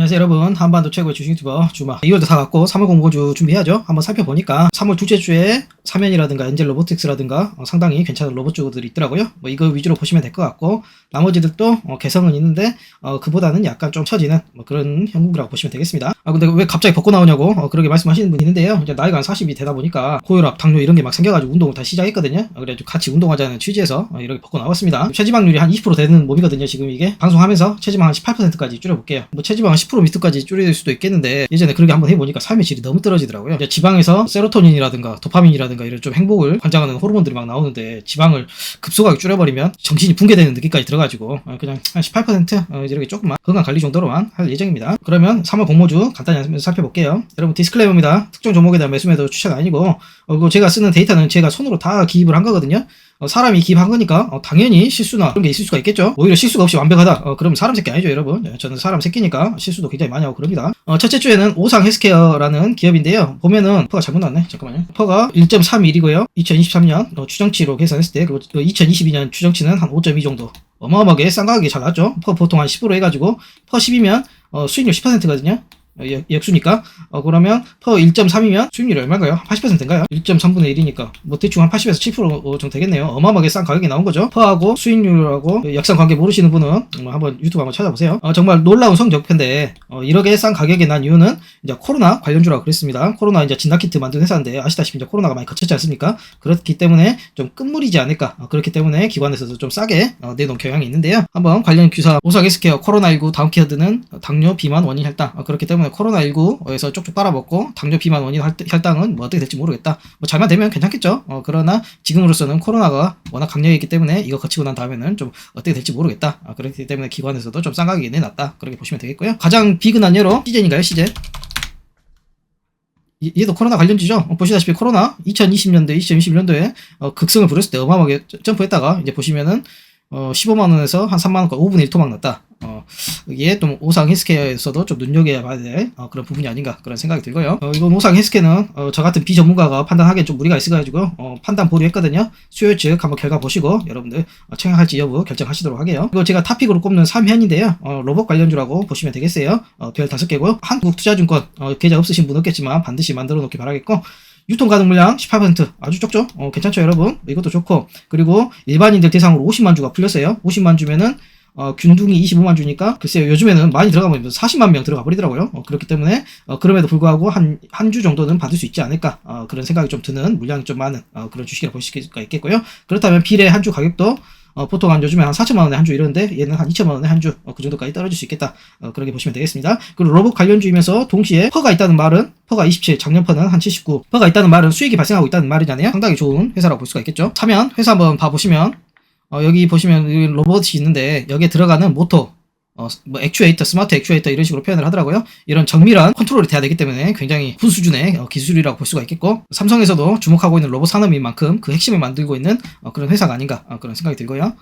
안녕하세요 여러분, 한반도 최고의 주식 유튜버 주마. 2월도 다 갔고 3월 공모주 준비해야죠. 한번 살펴보니까 3월 둘째 주에 사면이라든가 엔젤 로보틱스라든가 상당히 괜찮은 로봇주들이 있더라고요. 뭐 이거 위주로 보시면 될 것 같고, 나머지들도 개성은 있는데 그보다는 약간 좀 처지는 그런 형국이라고 보시면 되겠습니다. 근데 왜 갑자기 벗고 나오냐고 그렇게 말씀하시는 분이 있는데요. 이제 나이가 한 40이 되다 보니까 고혈압, 당뇨 이런 게 막 생겨가지고 운동을 다 시작했거든요. 그래가지고 같이 운동하자는 취지에서 이렇게 벗고 나왔습니다. 체지방률이 한 20% 되는 몸이거든요. 지금 이게 방송하면서 체지방 한 18%까지 줄여볼게요. 뭐 체지방 한 10% 밑까지 줄일 수도 있겠는데, 예전에 그렇게 한번 해보니까 삶의 질이 너무 떨어지더라고요. 이제 지방에서 세로토닌이라든가 도파민이라든가 이런 좀 행복을 관장하는 호르몬들이 막 나오는데, 지방을 급속하게 줄여버리면 정신이 붕괴되는 느낌까지 들어가지고 그냥 한 18% 이렇게 조금만 건강관리 정도로만 할 예정입니다. 그러면 3월 공모주 간단히 살펴볼게요. 여러분 디스클레이머입니다. 특정 종목에 대한 매수매도 추천 아니고, 제가 쓰는 데이터는 제가 손으로 다 기입을 한 거거든요. 사람이 기입한 거니까 당연히 실수나 그런 게 있을 수가 있겠죠. 오히려 실수가 없이 완벽하다, 그러면 사람 새끼 아니죠 여러분. 저는 사람 새끼니까 실수도 굉장히 많이 하고 그럽니다. 첫째 주에는 오상 헬스케어라는 기업인데요. 보면은 퍼가 잘못 나왔네. 잠깐만요. 퍼가 1.31이고요 2023년 추정치로 계산했을 때, 그리고 2022년 추정치는 한 5.2 정도. 어마어마하게 싼 가격이 잘 나왔죠. 퍼 보통 한 10% 해가지고 퍼 10이면 수익률 10%거든요 역수니까. 그러면 퍼 1.3이면 수익률이 얼마인가요? 80%인가요? 1.3분의 1이니까 뭐 대충 한 80에서 7% 정도 되겠네요. 어마어마하게 싼 가격이 나온 거죠. 퍼하고 수익률하고 역상관계 모르시는 분은 한번 유튜브 한번 찾아보세요. 정말 놀라운 성적표인데, 이렇게 싼 가격이 난 이유는 이제 코로나 관련주라고 그랬습니다. 코로나 이제 진단키트 만든 회사인데, 아시다시피 이제 코로나가 많이 거쳤지 않습니까? 그렇기 때문에 좀 끝물이지 않을까. 그렇기 때문에 기관에서도 좀 싸게 내놓은 경향이 있는데요. 한번 관련 규사 오상 헬스케어 코로나19 다음 키워드는 당뇨, 비만, 원인 혈당. 그렇기 때문에 코로나19에서 쪽쪽 빨아먹고 당뇨, 비만, 원인 혈당은 뭐 어떻게 될지 모르겠다. 뭐 잘만 되면 괜찮겠죠. 그러나 지금으로서는 코로나가 워낙 강력했기 때문에 이거 거치고 난 다음에는 좀 어떻게 될지 모르겠다. 그렇기 때문에 기관에서도 좀 싼 가격에 내놨다. 그렇게 보시면 되겠고요. 가장 비근한 예로 시젠인가요? 시젠. 얘도 코로나 관련주죠. 보시다시피 코로나 2020년도에 2021년도에 극성을 부렸을 때 어마어마하게 점프했다가 이제 보시면은 15만원에서 한 3만원까지 5분의 1 토막 났다. 이게 또 오상 헬스케어에서도 좀 눈여겨봐야 될 그런 부분이 아닌가, 그런 생각이 들고요. 이건 오상 헬스케어는 저 같은 비전문가가 판단하기엔 좀 무리가 있어가지고 판단 보류했거든요. 수요 측 한번 결과 보시고 여러분들 청약할지 여부 결정하시도록 하게요. 이거 제가 탑픽으로 꼽는 3현인데요. 로봇 관련주라고 보시면 되겠어요. 별 5개고요. 한국투자증권 계좌 없으신 분 없겠지만 반드시 만들어 놓기 바라겠고, 유통 가능 물량 18%, 아주 적죠? 괜찮죠 여러분? 이것도 좋고, 그리고 일반인들 대상으로 50만 주가 풀렸어요. 50만 주면은 균등이 25만 주니까 글쎄요, 요즘에는 많이 들어가면 40만 명 들어가 버리더라고요. 그렇기 때문에 그럼에도 불구하고 한 주 정도는 받을 수 있지 않을까, 그런 생각이 좀 드는, 물량이 좀 많은 그런 주식이라고 보실 수가 있겠고요. 그렇다면 빌의 한 주 가격도 보통 요즘에 한 4천만원에 한 주 이러는데, 얘는 한 2천만원에 한 주 그 정도까지 떨어질 수 있겠다. 그렇게 보시면 되겠습니다. 그리고 로봇 관련주이면서 동시에 퍼가 있다는 말은, 퍼가 27, 작년 퍼는 한 79, 퍼가 있다는 말은 수익이 발생하고 있다는 말이잖아요. 상당히 좋은 회사라고 볼 수가 있겠죠. 사면 회사 한번 봐보시면 여기 보시면 로봇이 있는데, 여기에 들어가는 모터, 뭐 액추에이터, 스마트 액추에이터 이런 식으로 표현을 하더라고요. 이런 정밀한 컨트롤이 돼야 되기 때문에 굉장히 군 수준의 기술이라고 볼 수가 있겠고, 삼성에서도 주목하고 있는 로봇 산업인 만큼 그 핵심을 만들고 있는 그런 회사가 아닌가, 그런 생각이 들고요.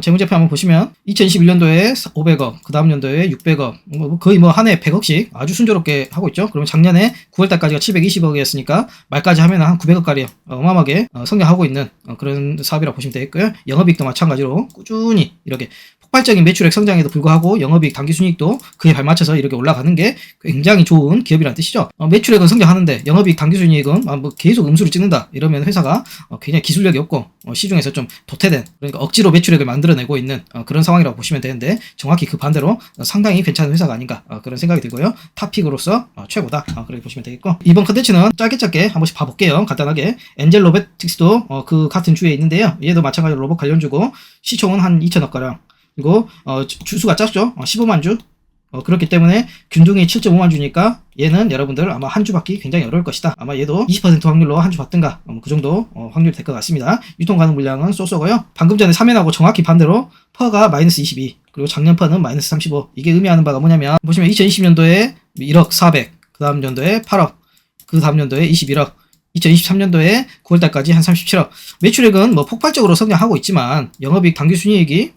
재무제표 한번 보시면 2021년도에 500억, 그 다음 년도에 600억, 거의 한 해 100억씩 아주 순조롭게 하고 있죠. 그러면 작년에 9월달까지가 720억이었으니까 말까지 하면 한 900억까지 어마어마하게 성장하고 있는 그런 사업이라고 보시면 되겠고요. 영업이익도 마찬가지로 꾸준히 이렇게 폭발적인 매출액 성장에도 불구하고 영업이익, 당기순이익도 그에 발맞춰서 이렇게 올라가는 게 굉장히 좋은 기업이라는 뜻이죠. 매출액은 성장하는데 영업이익, 당기순이익은 계속 음수를 찍는다, 이러면 회사가 굉장히 기술력이 없고 시중에서 좀 도태된, 그러니까 억지로 매출액을 만들어내고 있는 그런 상황이라고 보시면 되는데, 정확히 그 반대로 상당히 괜찮은 회사가 아닌가, 그런 생각이 들고요. 탑픽으로서 최고다, 그렇게 보시면 되겠고, 이번 컨텐츠는 짧게 한 번씩 봐볼게요. 간단하게. 엔젤 로보틱스도 그 같은 주에 있는데요. 얘도 마찬가지로 로봇 관련주고, 시총은 한 2천억가량, 그리고 주수가 작죠. 15만 주. 그렇기 때문에 균등이 7.5만 주니까 얘는 여러분들 아마 한 주 받기 굉장히 어려울 것이다. 아마 얘도 20% 확률로 한 주 받든가 그 정도 확률이 될 것 같습니다. 유통 가능 물량은 쏘쏘고요. 방금 전에 사면하고 정확히 반대로 퍼가 마이너스 22, 그리고 작년 퍼는 마이너스 35. 이게 의미하는 바가 뭐냐면, 보시면 2020년도에 1억 400, 그 다음 연도에 8억, 그 다음 연도에 21억, 2023년도에 9월달까지 한 37억. 매출액은 폭발적으로 성장하고 있지만 영업이익, 당기순이익이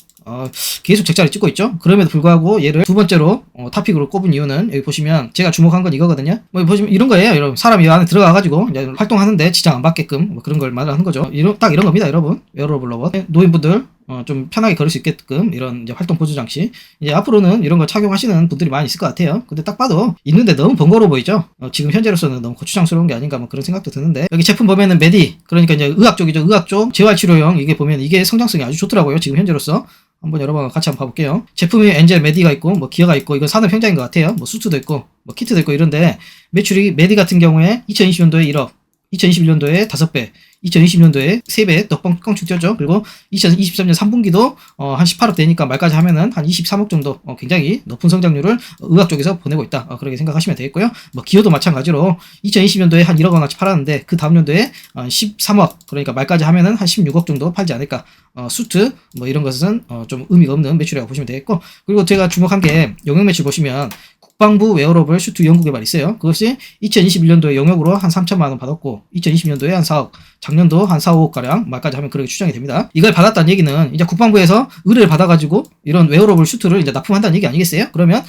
계속 적자를 찍고 있죠. 그럼에도 불구하고 얘를 두 번째로 탑픽으로 꼽은 이유는, 여기 보시면 제가 주목한 건 이거거든요. 보시면 이런 거예요 여러분. 사람이 이 안에 들어가가지고 이제 활동하는데 지장 안 받게끔 그런 걸 말하는 거죠. 딱 이런 겁니다 여러분. 웨어러블 로봇. 노인분들 좀 편하게 걸을 수 있게끔 이런 이제 활동 보조 장치. 이제 앞으로는 이런 거 착용하시는 분들이 많이 있을 것 같아요. 근데 딱 봐도 있는데 너무 번거로워 보이죠? 지금 현재로서는 너무 고추장스러운 게 아닌가 뭐 그런 생각도 드는데, 여기 제품 보면은 메디, 그러니까 이제 의학 쪽이죠. 의학 쪽 재활치료용, 이게 보면 이게 성장성이 아주 좋더라고요. 지금 현재로서. 한번 여러분 같이 한번 봐볼게요. 제품이 엔젤 메디가 있고 뭐 기어가 있고, 이건 산업 현장인 것 같아요. 뭐 수트도 있고 뭐 키트도 있고 이런데, 매출이 메디 같은 경우에 2020년도에 1억, 2021년도에 5배, 2020년도에 3배 또 뻥뻥 뛰었죠. 그리고 2023년 3분기도 한 18억 되니까 말까지 하면은 한 23억 정도, 굉장히 높은 성장률을 의학 쪽에서 보내고 있다. 그렇게 생각하시면 되겠고요. 뭐 기어도 마찬가지로 2020년도에 한 1억 원어치 팔았는데, 그 다음 년도에 13억, 그러니까 말까지 하면은 한 16억 정도 팔지 않을까. 수트 뭐 이런 것은 좀 의미가 없는 매출이라고 보시면 되겠고, 그리고 제가 주목한 게 영역 매출 보시면 국방부 웨어러블 슈트 연구개발 있어요. 그것이 2021년도에 영역으로 한 3천만 원 받았고, 2020년도에 한 4억, 작년도 한 4, 5억 가량 말까지 하면 그렇게 추정이 됩니다. 이걸 받았다는 얘기는 이제 국방부에서 의뢰를 받아가지고 이런 웨어러블 슈트를 이제 납품한다는 얘기 아니겠어요? 그러면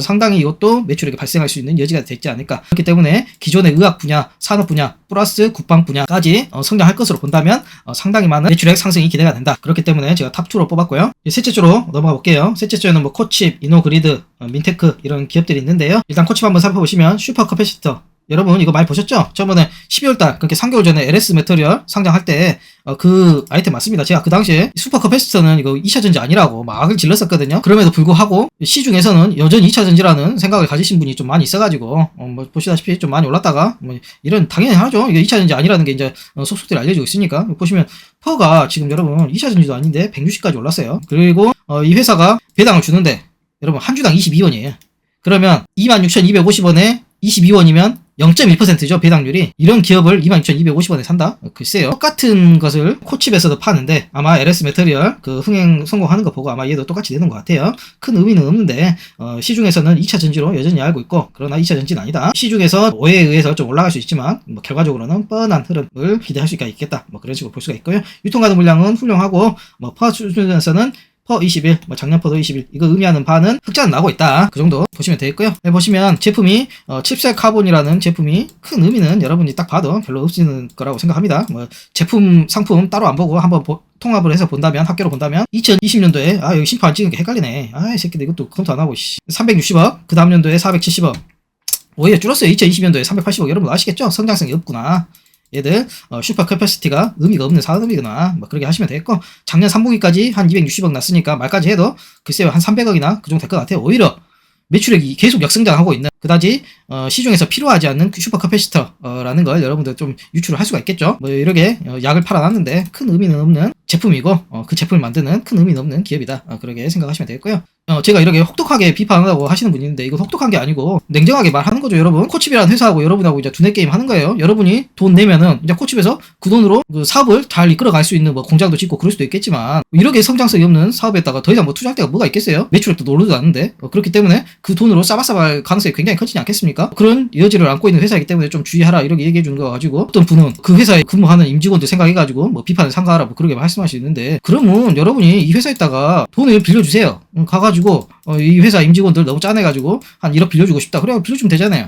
상당히 이것도 매출액이 발생할 수 있는 여지가 되지 않을까. 그렇기 때문에 기존의 의학 분야, 산업 분야 플러스 국방 분야까지 성장할 것으로 본다면 상당히 많은 매출액 상승이 기대가 된다. 그렇기 때문에 제가 탑2로 뽑았고요. 셋째 주로 넘어가 볼게요. 셋째 주에는 뭐 코칩, 이노그리드, 민테크 이런 기업들이 있는데요. 일단 코칩 한번 살펴보시면 슈퍼 커패시터, 여러분 이거 많이 보셨죠? 저번에 12월달, 그렇게 3개월 전에 LS 메터리얼 상장할 때 그 아이템 맞습니다. 제가 그 당시에 슈퍼 커패시터는 이거 2차전지 아니라고 막을 질렀었거든요. 그럼에도 불구하고 시중에서는 여전히 2차전지라는 생각을 가지신 분이 좀 많이 있어가지고 뭐 보시다시피 좀 많이 올랐다가 뭐 이런, 당연히 하죠. 이게 2차전지 아니라는 게 이제 속속들이 알려지고 있으니까. 보시면 퍼가 지금 여러분 2차전지도 아닌데 160까지 올랐어요. 그리고 이 회사가 배당을 주는데 여러분 한 주당 22원이에요. 그러면 26,250원에 22원이면 0.1%죠, 배당률이. 이런 기업을 26,250원에 산다? 글쎄요. 똑같은 것을 코칩에서도 파는데 아마 LS 메터리얼 그 흥행 성공하는 거 보고 아마 얘도 똑같이 되는 것 같아요. 큰 의미는 없는데 시중에서는 2차 전지로 여전히 알고 있고, 그러나 2차 전지는 아니다. 시중에서 오해에 의해서 좀 올라갈 수 있지만 뭐 결과적으로는 뻔한 흐름을 기대할 수가 있겠다. 뭐 그런 식으로 볼 수가 있고요. 유통가능 물량은 훌륭하고, 뭐 퍼 수준에서는 퍼 21, 뭐 작년 퍼도 21, 이거 의미하는 바는 흑자는 나고 있다. 그 정도 보시면 되겠고요. 네, 보시면 제품이 칩셀 카본이라는 제품이 큰 의미는 여러분이 딱 봐도 별로 없는 거라고 생각합니다. 뭐 제품 상품 따로 안 보고 한번 통합을 해서 본다면, 학교로 본다면 2020년도에 여기 심판 안 찍은 게 헷갈리네. 이 새끼들 이것도 검토 안 하고 360억, 그 다음 년도에 470억, 오히려 줄었어요. 2020년도에 380억. 여러분 아시겠죠? 성장성이 없구나. 얘들 슈퍼 캐퍼시티가 의미가 없는 산업이구나. 뭐 그렇게 하시면 되겠고, 작년 3분기까지 한 260억 났으니까 말까지 해도 글쎄요 한 300억이나 그 정도 될 것 같아요. 오히려 매출액이 계속 역성장하고 있는, 그다지 시중에서 필요하지 않는 슈퍼 캐퍼시터라는 걸 여러분들 좀 유추를 할 수가 있겠죠. 뭐 이렇게 약을 팔아놨는데 큰 의미는 없는 제품이고 그 제품을 만드는 큰 의미는 없는 기업이다. 그렇게 생각하시면 되겠고요. 제가 이렇게 혹독하게 비판한다고 하시는 분이 있는데 이건 혹독한 게 아니고 냉정하게 말하는 거죠. 여러분, 코칩이라는 회사하고 여러분하고 이제 두뇌 게임 하는 거예요. 여러분이 돈 내면은 이제 코칩에서 그 돈으로 그 사업을 잘 이끌어갈 수 있는 뭐 공장도 짓고 그럴 수도 있겠지만, 이렇게 성장성이 없는 사업에다가 더 이상 뭐 투자할 데가 뭐가 있겠어요? 매출액도 오르지도 않는데. 그렇기 때문에 그 돈으로 싸바싸바할 가능성이 굉장히 커지지 않겠습니까? 그런 여지를 안고 있는 회사이기 때문에 좀 주의하라, 이렇게 얘기해 주는 거 가지고 어떤 분은 그 회사에 근무하는 임직원들 생각해가지고 뭐 비판을 삼가하라 뭐 그렇게 말씀할 수 있는데, 그러면 여러분이 이 회사에다가 돈을 빌려주세요. 가가지고 이 회사 임직원들 너무 짜내가지고 한 1억 빌려주고 싶다. 그래 빌려주면 되잖아요.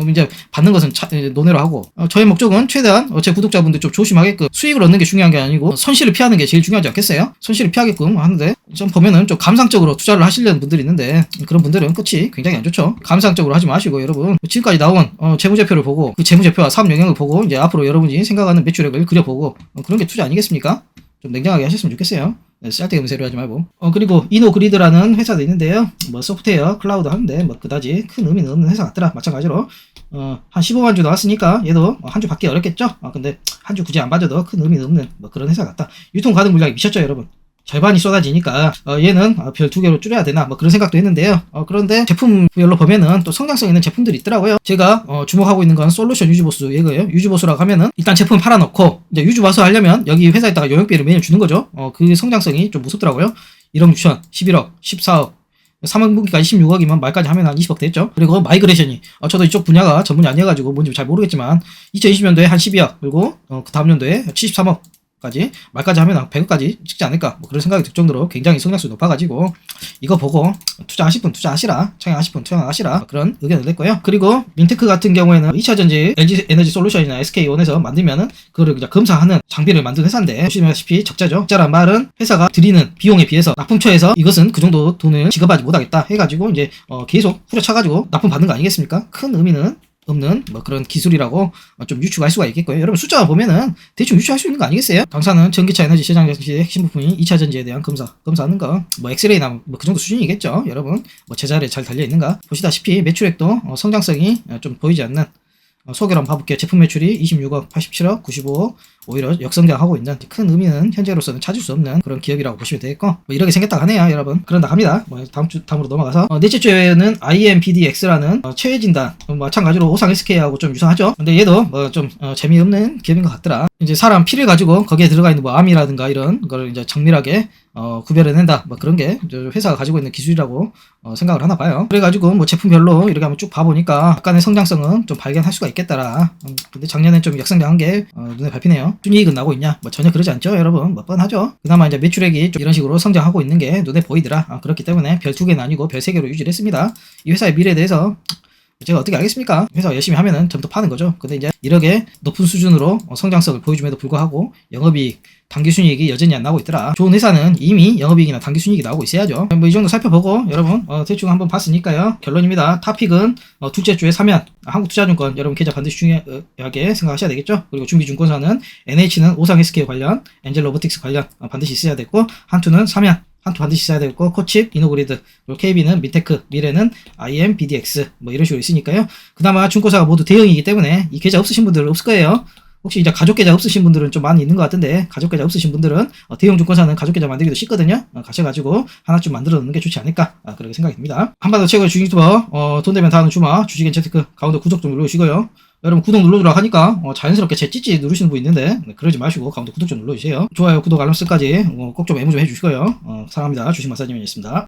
이제 받는 것은 논외로 하고, 저의 목적은 최대한 제 구독자분들 좀 조심하게끔 수익을 얻는 게 중요한 게 아니고 손실을 피하는 게 제일 중요하지 않겠어요? 손실을 피하게끔 하는데, 좀 보면은 좀 감상적으로 투자를 하시려는 분들이 있는데 그런 분들은 끝이 굉장히 안 좋죠. 감상적으로 하지 마시고, 여러분 지금까지 나온 재무제표를 보고 그 재무제표와 사업 영역을 보고 이제 앞으로 여러분이 생각하는 매출액을 그려보고 그런 게 투자 아니겠습니까? 좀 냉정하게 하셨으면 좋겠어요. 쌀데기 음세로 하지 말고. 그리고 이노그리드라는 회사도 있는데요. 뭐 소프트웨어, 클라우드 하는데 뭐 그다지 큰 의미는 없는 회사 같더라. 마찬가지로 한 15만 주 나왔으니까 얘도 한 주 받기 어렵겠죠. 근데 한 주 굳이 안 받아도 큰 의미는 없는 뭐 그런 회사 같다. 유통 가능 물량이 미쳤죠, 여러분. 절반이 쏟아지니까 얘는 별 2개로 줄여야 되나 뭐 그런 생각도 했는데요. 그런데 제품별로 보면은 또 성장성 있는 제품들이 있더라고요. 제가 주목하고 있는 건 솔루션 유즈보스 얘거예요. 유즈보스라고 하면은 일단 제품 팔아놓고 이제 유즈보스 하려면 여기 회사에다가 영역비를 매년 주는 거죠. 그 성장성이 좀 무섭더라고요. 1억 6천, 11억, 14억, 3분기까지 16억이면 말까지 하면 한 20억 됐죠. 그리고 마이그레이션이 저도 이쪽 분야가 전문이 아니어가지고 뭔지 잘 모르겠지만 2020년도에 한 12억, 그리고 그 다음 년도에 73억, 까지 말까지 하면 100억까지 찍지 않을까 뭐 그런 생각이 들 정도로 굉장히 성장성이 높아가지고 이거 보고 투자하실 분 투자하시라, 청약하실 분 청약하시라 뭐 그런 의견을 냈고요. 그리고 민테크 같은 경우에는 2차전지 LG 에너지 솔루션이나 SK온에서 만들면은 그거를 그냥 검사하는 장비를 만든 회사인데 보시다시피 적자란 말은 회사가 들이는 비용에 비해서 납품처에서 이것은 그 정도 돈을 지급하지 못하겠다 해가지고 이제 계속 후려쳐가지고 납품 받는 거 아니겠습니까? 큰 의미는 없는 뭐 그런 기술이라고 좀 유추할 수가 있겠고요. 여러분 숫자 보면은 대충 유추할 수 있는 거 아니겠어요? 당사는 전기차 에너지 시장 장치의 핵심 부품인 2차 전지에 대한 검사하는 거 뭐 엑스레이나 뭐 그 정도 수준이겠죠. 여러분 뭐 제자리에 잘 달려 있는가 보시다시피 매출액도 성장성이 좀 보이지 않는 소개를 한번 봐볼게요. 제품 매출이 26억, 87억, 95억 오히려 역성장하고 있는 큰 의미는 현재로서는 찾을 수 없는 그런 기업이라고 보시면 되겠고 뭐 이렇게 생겼다고 하네요. 여러분 그런다 합니다. 뭐 다음으로 넘어가서 넷째 주에는 IMPDX라는 최진단 마찬가지로 오상 SK하고 좀 유사하죠. 근데 얘도 뭐 좀 재미없는 기업인 것 같더라. 이제 사람 피를 가지고 거기에 들어가 있는 뭐 암이라든가 이런 걸 이제 정밀하게 구별해낸다 뭐 그런 게 회사가 가지고 있는 기술이라고 생각을 하나 봐요. 그래가지고 뭐 제품별로 이렇게 한번 쭉 봐보니까 약간의 성장성은 좀 발견할 수가 있겠더라. 근데 작년에 좀 역성장한 게 눈에 밟히네요. 순이익은 나고 있냐? 뭐 전혀 그러지 않죠, 여러분. 뭐 뻔하죠. 그나마 이제 매출액이 좀 이런 식으로 성장하고 있는 게 눈에 보이더라. 그렇기 때문에 별 2개는 아니고 별 3개로 유지를 했습니다. 이 회사의 미래에 대해서 제가 어떻게 알겠습니까? 회사가 열심히 하면은 점 더 파는 거죠. 근데 이제 이렇게 높은 수준으로 성장성을 보여줌에도 불구하고 영업이익, 당기순이익이 여전히 안 나오고 있더라. 좋은 회사는 이미 영업이익이나 당기순이익이 나오고 있어야죠. 뭐 이 정도 살펴보고 여러분 대충 한번 봤으니까요. 결론입니다. 탑픽은 둘째 주에 사면 한국투자증권 여러분 계좌 반드시 중요하게 생각하셔야 되겠죠. 그리고 중기증권사는 NH는 오상 SK 관련, 엔젤 로보틱스 관련 반드시 있어야 되고 한투는 사면 한투 반드시 써야 되고 코칩, 이노그리드, 그리고 KB는 민테크, 미래는 IMBDX 뭐 이런 식으로 있으니까요. 그나마 중고사가 모두 대형이기 때문에 이 계좌 없으신 분들은 없을 거예요. 혹시 이제 가족 계좌 없으신 분들은 좀 많이 있는 것 같은데 가족 계좌 없으신 분들은 대형 증권사는 가족 계좌 만들기도 쉽거든요. 가셔가지고 하나쯤 만들어 놓는 게 좋지 않을까 그렇게 생각이 듭니다. 한반도 최고의 주식 유튜버 돈 되면 다하는 주마 주식엔 재테크 가운데 구독 좀 눌러주시고요. 여러분 구독 눌러주라 하니까 자연스럽게 제 찌찌 누르시는 분 있는데 그러지 마시고 가운데 구독 좀 눌러주세요. 좋아요, 구독, 알람 설정까지 꼭 좀 메모 좀 해주시고요. 사랑합니다. 주식 마사지맨이었습니다.